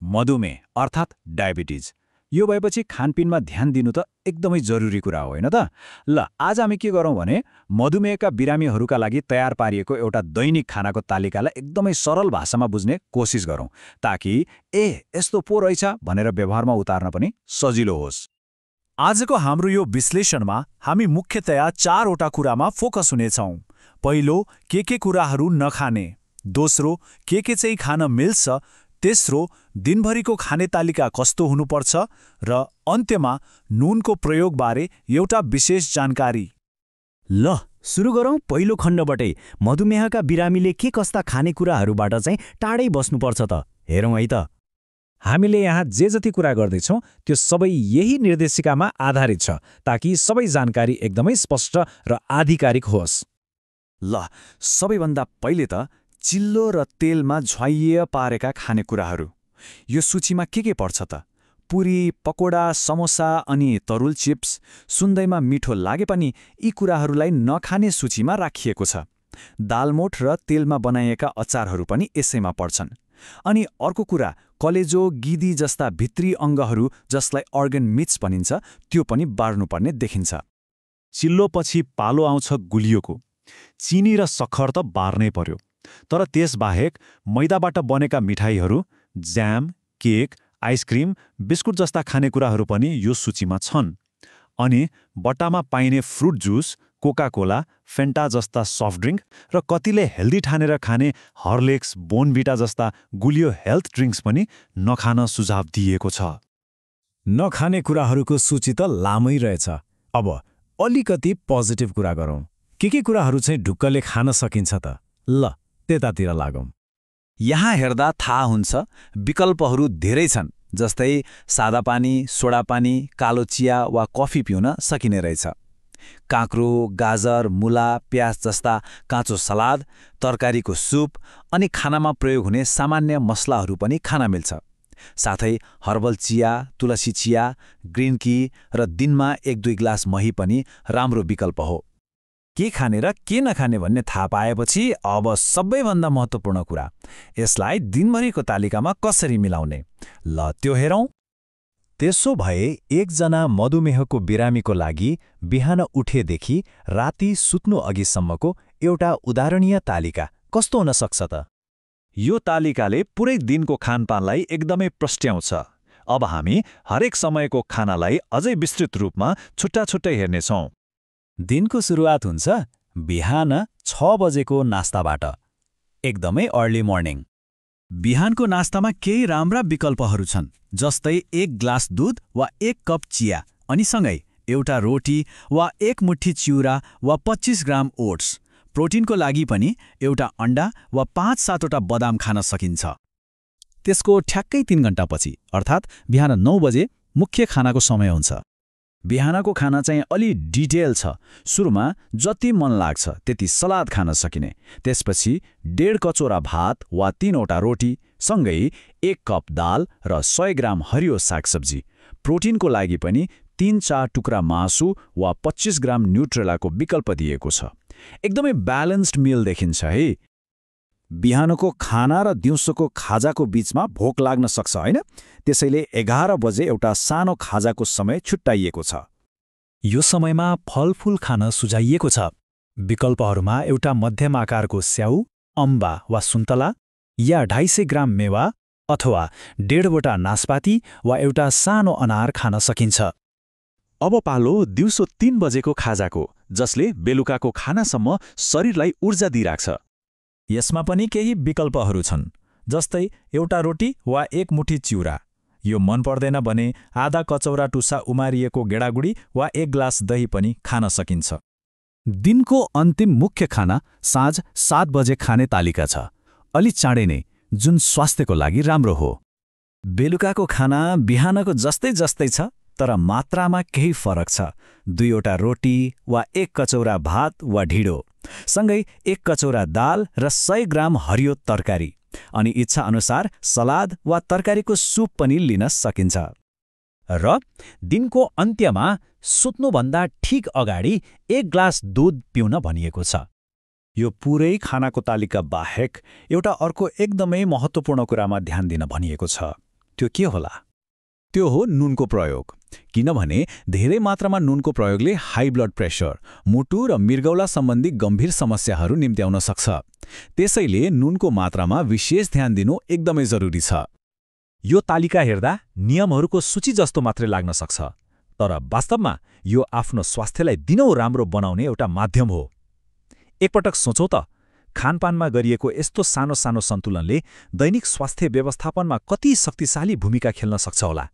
मधुमेह अर्थात् डायबिटिज। यो भएपछि खानपिनमा ध्यान दिनु त एकदमै जरुरी कुरा हो हैन त? ल आज हामी के गरौँ भने मधुमेहका बिरामीहरूका लागि तयार पारिएको एउटा दैनिक खानाको तालिकालाई एकदमै सरल भाषामा बुझ्ने कोसिस गरौँ, ताकि यस्तो पो रहेछ भनेर व्यवहारमा उतार्न पनि सजिलो होस्। आजको हाम्रो यो विश्लेषणमा हामी मुख्यतया 4 वटा कुरामा फोकस हुनेछौँ। पहिलो, के कुराहरू नखाने। दोस्रो, के चाहिँ खान मिल्छ। तेस्रो, दिनभरिको खाने तालिका कस्तो हुनुपर्छ। र अन्त्यमा नुनको प्रयोगबारे एउटा विशेष जानकारी। ल सुरु गरौँ पहिलो खण्डबाटै। मधुमेहका बिरामीले के कस्ता खानेकुराहरूबाट चाहिँ टाढै बस्नुपर्छ त हेरौँ है त। हामीले यहाँ जे जति कुरा गर्दैछौँ त्यो सबै यही निर्देशिकामा आधारित छ, ताकि सबै जानकारी एकदमै स्पष्ट र आधिकारिक होस्। ल सबैभन्दा पहिले त चिल्लो र तेलमा झ्वाइए पारेका खानेकुराहरू। यो सूचीमा के पर्छ त? पुरी, पकोडा, समोसा अनि तरुल चिप्स। सुन्दैमा मिठो लागे पनि यी कुराहरूलाई नखाने सूचीमा राखिएको छ। दालमोठ र तेलमा बनाइएका अचारहरू पनि यसैमा पर्छन्। अनि अर्को कुरा, कलेजो, गिदी जस्ता भित्री अङ्गहरू जसलाई अर्गन मिट्स भनिन्छ, त्यो पनि बार्नुपर्ने देखिन्छ। चिल्लोपछि पालो आउँछ गुलियोको। चिनी र सक्खर त बार्नै पर्यो, तर त्यसबाहेक मैदाबाट बनेका मिठाईहरू, ज्याम, केक, आइसक्रिम, बिस्कुट जस्ता खानेकुराहरू पनि यो सूचीमा छन्। अनि बट्टामा पाइने fruit juice, Coca Cola, Fanta जस्ता सफ्ट ड्रिङ्क र कतिले हेल्दी ठानेर खाने हर्लिक्स, बोर्नभिटा जस्ता गुलियो हेल्थ ड्रिङ्क्स पनि नखान सुझाव दिइएको छ। नखाने कुराहरूको सूची त लामै रहेछ। अब अलिकति पोजिटिभ कुरा गरौँ। के कुराहरू चाहिँ ढुक्कले खान सकिन्छ त? ल त्यतातिर लागौँ। यहाँ हेर्दा थाहा हुन्छ विकल्पहरू धेरै छन्, जस्तै सादा पानी, सोडा पानी, कालो चिया वा कफी पिउन सकिने रहेछ। काँक्रो, गाजर, मुला, प्याज जस्ता काँचो सलाद, तरकारीको सुप अनि खानामा प्रयोग हुने सामान्य मसलाहरू पनि खान मिल्छ। साथै हर्बल चिया, तुलसी चिया, ग्रिन टी र दिनमा 1-2 ग्लास मही पनि राम्रो विकल्प हो। के खाने र के नखाने भन्ने थाहा पाएपछि अब सबैभन्दा महत्त्वपूर्ण कुरा, यसलाई दिनभरिको तालिकामा कसरी मिलाउने, ल त्यो हेरौँ। त्यसो भए एकजना मधुमेहको बिरामीको लागि बिहान उठेदेखि राति सुत्नु अघिसम्मको एउटा उदाहरणीय तालिका कस्तो हुन सक्छ त? यो तालिकाले पुरै दिनको खानपानलाई एकदमै प्रस्ट्याउँछ। अब हामी हरेक समयको खानालाई अझै विस्तृत रूपमा छुट्टा-छुट्टै हेर्नेछौँ। दिनको सुरुवात हुन्छ बिहान 6 बजेको नास्ताबाट, एकदमै अर्ली मर्निङ। बिहानको नास्तामा केही राम्रा विकल्पहरू छन्, जस्तै 1 ग्लास दूध वा 1 कप चिया अनि सँगै एउटा रोटी वा 1 मुट्ठी चिउरा वा 25 ग्राम ओट्स। प्रोटिनको लागि पनि एउटा अन्डा वा 5-7वटा बदाम खान सकिन्छ। त्यसको ठ्याक्कै 3 घण्टापछि अर्थात् बिहान 9 बजे मुख्य खानाको समय हुन्छ। बिहानको खाना चाहिँ अलि डिटेल छ। सुरुमा जति मन लाग्छ त्यति सलाद खान सकिने, त्यसपछि 1.5 कचौरा भात वा 3वटा रोटी, सँगै 1 कप दाल र 100 ग्राम हरियो सागसब्जी। प्रोटिनको लागि पनि 3-4 टुक्रा मासु वा 25 ग्राम न्युट्रेलाको विकल्प दिएको छ। एकदमै ब्यालेन्स्ड मिल देखिन्छ है। बिहानको खाना र दिउँसोको खाजाको बीचमा भोक लाग्न सक्छ हैन? त्यसैले 11 बजे एउटा सानो खाजाको समय छुट्याइएको छ। यो समयमा फलफूल खान सुझाइएको छ। विकल्पहरूमा एउटा मध्यम आकारको स्याउ, अम्बा वा सुन्तला, या 250 ग्राम मेवा अथवा 1.5वटा नास्पाती वा एउटा सानो अनार खान सकिन्छ। अब पालो दिउँसो 3 बजेको खाजाको, जसले बेलुकाको खानासम्म शरीरलाई ऊर्जा दिइराख्छ। यसमा पनि केही विकल्पहरू छन्, जस्तै एउटा रोटी वा 1 मुठी चिउरा। यो मन पर्दैन भने आधा कचौरा टुसा उमारिएको गेडागुडी वा 1 ग्लास दही पनि खान सकिन्छ। दिनको अन्तिम मुख्य खाना साँझ 7 बजे खाने तालिका छ, अलि चाँडै नै, जुन स्वास्थ्यको लागि राम्रो हो। बेलुकाको खाना बिहानको जस्तै छ, तर मात्रामा केही फरक छ। 2वटा रोटी वा 1 कचौरा भात वा ढिँडो, सँगै 1 कचौरा दाल र 100 ग्राम हरियो तरकारी, अनि इच्छा अनुसार सलाद वा तरकारीको सुप पनि लिन सकिन्छ। र दिनको अन्त्यमा सुत्नुभन्दा ठिक अगाडि 1 ग्लास दूध पिउन भनिएको छ। यो पुरै खानाको तालिका बाहेक एउटा अर्को एकदमै महत्त्वपूर्ण कुरामा ध्यान दिन भनिएको छ। त्यो के होला? त्यो हो नुनको प्रयोग। किनभने धेरै मात्रामा नुनको प्रयोगले हाई ब्लड प्रेसर, मुटु र मृगौला सम्बन्धी गम्भीर समस्याहरू निम्त्याउन सक्छ। त्यसैले नुनको मात्रामा विशेष ध्यान दिनु एकदमै जरुरी छ। यो तालिका हेर्दा नियमहरूको सूची जस्तो मात्रै लाग्न सक्छ, तर वास्तवमा यो आफ्नो स्वास्थ्यलाई दिनौँ राम्रो बनाउने एउटा माध्यम हो। एकपटक सोचौँ त, खानपानमा गरिएको यस्तो सानो सानो सन्तुलनले दैनिक स्वास्थ्य व्यवस्थापनमा कति शक्तिशाली भूमिका खेल्न सक्छ होला।